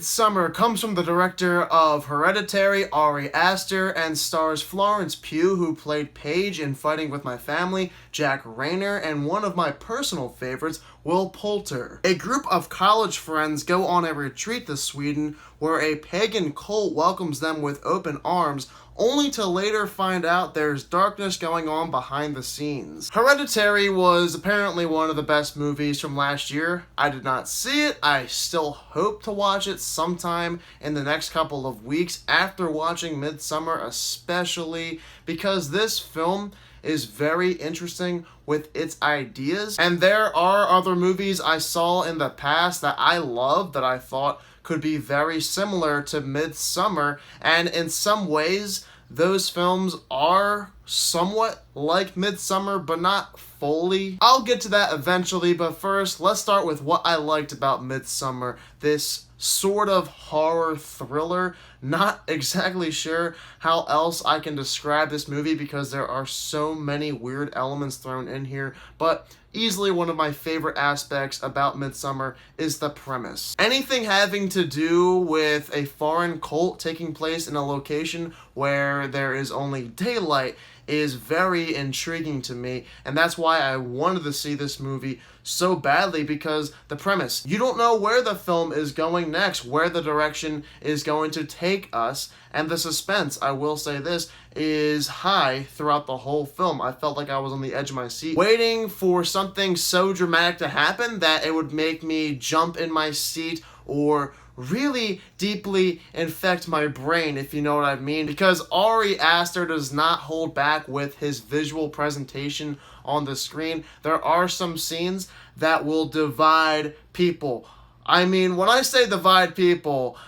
Midsommar comes from the director of Hereditary, Ari Aster, and stars Florence Pugh, who played Paige in Fighting with My Family, Jack Rayner, and one of my personal favorites, Will Poulter. A group of college friends go on a retreat to Sweden, where a pagan cult welcomes them with open arms, only to later find out there's darkness going on behind the scenes. Hereditary was apparently one of the best movies from last year. I did not see it. I still hope to watch it sometime in the next couple of weeks after watching Midsommar, especially because this film is very interesting with its ideas. And there are other movies I saw in the past that I loved that I thought could be very similar to Midsommar, and in some ways those films are somewhat like Midsommar, but not fully. I'll get to that eventually, but first, let's start with what I liked about Midsommar. This sort of horror thriller. Not exactly sure how else I can describe this movie because there are so many weird elements thrown in here, but easily one of my favorite aspects about Midsommar is the premise. Anything having to do with a foreign cult taking place in a location where there is only daylight is very intriguing to me, and that's why I wanted to see this movie so badly, because the premise, you don't know where the film is going next, where the direction is going to take us, and the suspense, I will say this, is high throughout the whole film. I felt like I was on the edge of my seat, waiting for something so dramatic to happen that it would make me jump in my seat or really deeply infect my brain, if you know what I mean, because Ari Aster does not hold back with his visual presentation on the screen. There are some scenes that will divide people. I mean, when I say divide people,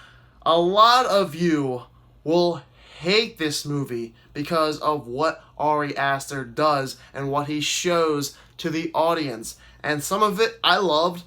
a lot of you will hate this movie because of what Ari Aster does and what he shows to the audience. And some of it I loved,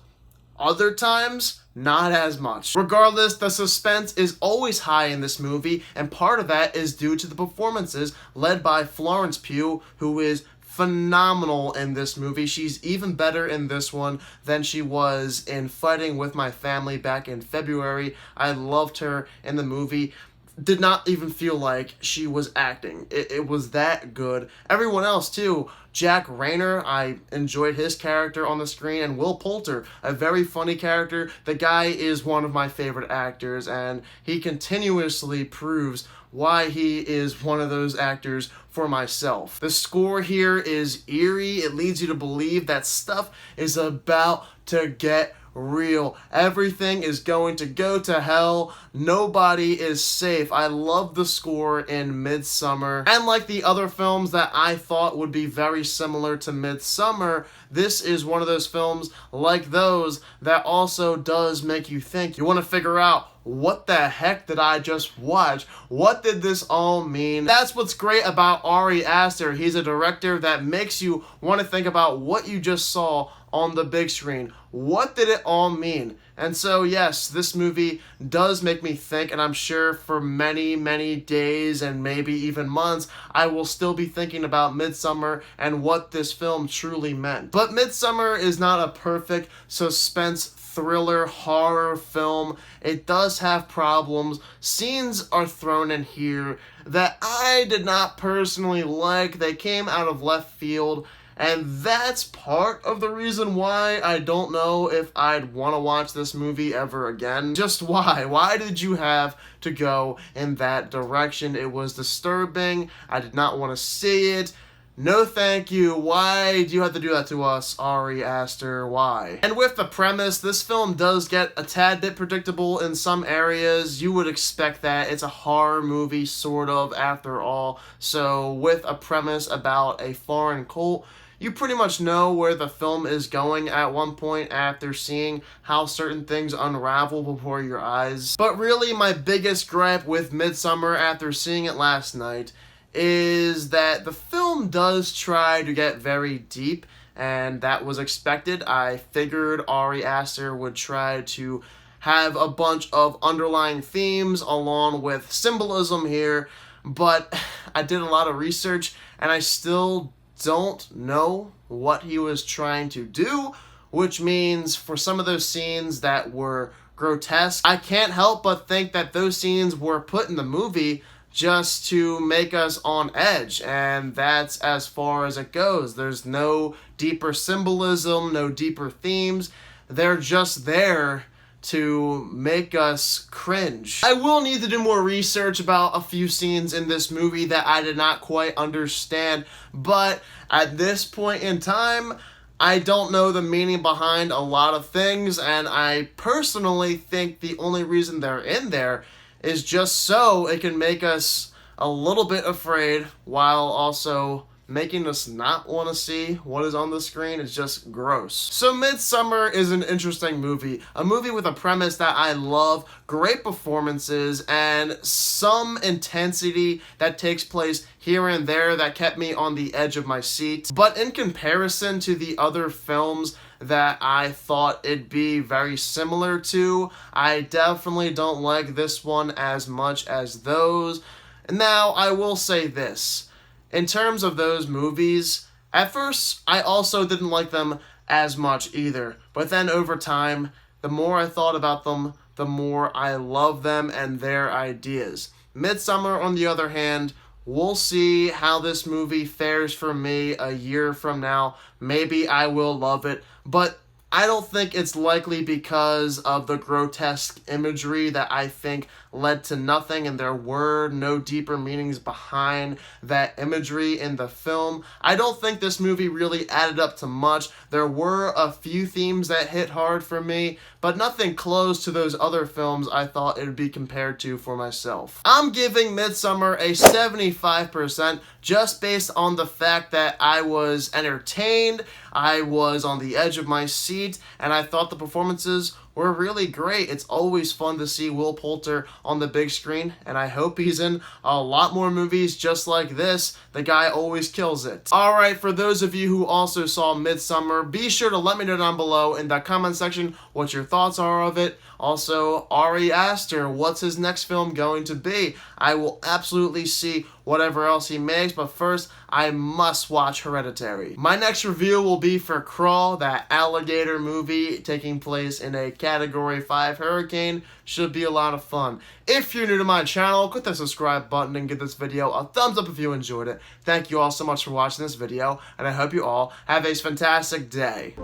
other times not as much. Regardless, the suspense is always high in this movie, and part of that is due to the performances led by Florence Pugh, who is phenomenal in this movie. She's even better in this one than she was in Fighting with My Family back in February. I loved her in the movie. Did not even feel like she was acting. It was that good. Everyone else too. Jack Rayner, I enjoyed his character on the screen, and Will Poulter, a very funny character. The guy is one of my favorite actors, and he continuously proves why he is one of those actors for myself. The score here is eerie. It leads you to believe that stuff is about to get real. Everything is going to go to hell. Nobody is safe. I love the score in Midsommar. And like the other films that I thought would be very similar to Midsommar, this is one of those films like those that also does make you think. You want to figure out, what the heck did I just watch? What did this all mean? That's what's great about Ari Aster. He's a director that makes you want to think about what you just saw on the big screen. What did it all mean? And so yes, this movie does make me think, and I'm sure for many, many days and maybe even months, I will still be thinking about Midsommar and what this film truly meant. But Midsommar is not a perfect suspense thriller horror film. It does have problems. Scenes are thrown in here that I did not personally like. They came out of left field, and that's part of the reason why I don't know if I'd want to watch this movie ever again. Just why? Why did you have to go in that direction? It was disturbing. I did not want to see it. No thank you. Why do you have to do that to us, Ari Aster? Why? And with the premise, this film does get a tad bit predictable in some areas. You would expect that. It's a horror movie, sort of, after all. So with a premise about a foreign cult, you pretty much know where the film is going at one point after seeing how certain things unravel before your eyes. But really, my biggest gripe with Midsommar after seeing it last night is that the film does try to get very deep, and that was expected. I figured Ari Aster would try to have a bunch of underlying themes along with symbolism here, but I did a lot of research and I still don't know what he was trying to do, which means for some of those scenes that were grotesque. I can't help but think that those scenes were put in the movie just to make us on edge, and that's as far as it goes. There's no deeper symbolism, no deeper themes. They're just there to make us cringe. I will need to do more research about a few scenes in this movie that I did not quite understand, but at this point in time, I don't know the meaning behind a lot of things, and I personally think the only reason they're in there is just so it can make us a little bit afraid while also making us not want to see what is on the screen. Is just gross. So Midsommar is an interesting movie. A movie with a premise that I love, great performances, and some intensity that takes place here and there that kept me on the edge of my seat. But in comparison to the other films that I thought it'd be very similar to, I definitely don't like this one as much as those. Now, I will say this. In terms of those movies, at first, I also didn't like them as much either. But then over time, the more I thought about them, the more I love them and their ideas. Midsommar, on the other hand, we'll see how this movie fares for me a year from now. Maybe I will love it, but I don't think it's likely because of the grotesque imagery that I think led to nothing, and there were no deeper meanings behind that imagery in the film. I don't think this movie really added up to much. There were a few themes that hit hard for me, but nothing close to those other films I thought it would be compared to for myself. I'm giving Midsommar a 75% just based on the fact that I was entertained, I was on the edge of my seat, and I thought the performances were really great. It's always fun to see Will Poulter on the big screen, and I hope he's in a lot more movies just like this. The guy always kills it. Alright, for those of you who also saw Midsommar, be sure to let me know down below in the comment section what your thoughts are of it. Also, Ari Aster, what's his next film going to be? I will absolutely see whatever else he makes, but first, I must watch Hereditary. My next review will be for Crawl, that alligator movie taking place in a Category 5 hurricane. Should be a lot of fun. If you're new to my channel, click the subscribe button and give this video a thumbs up if you enjoyed it. Thank you all so much for watching this video, and I hope you all have a fantastic day.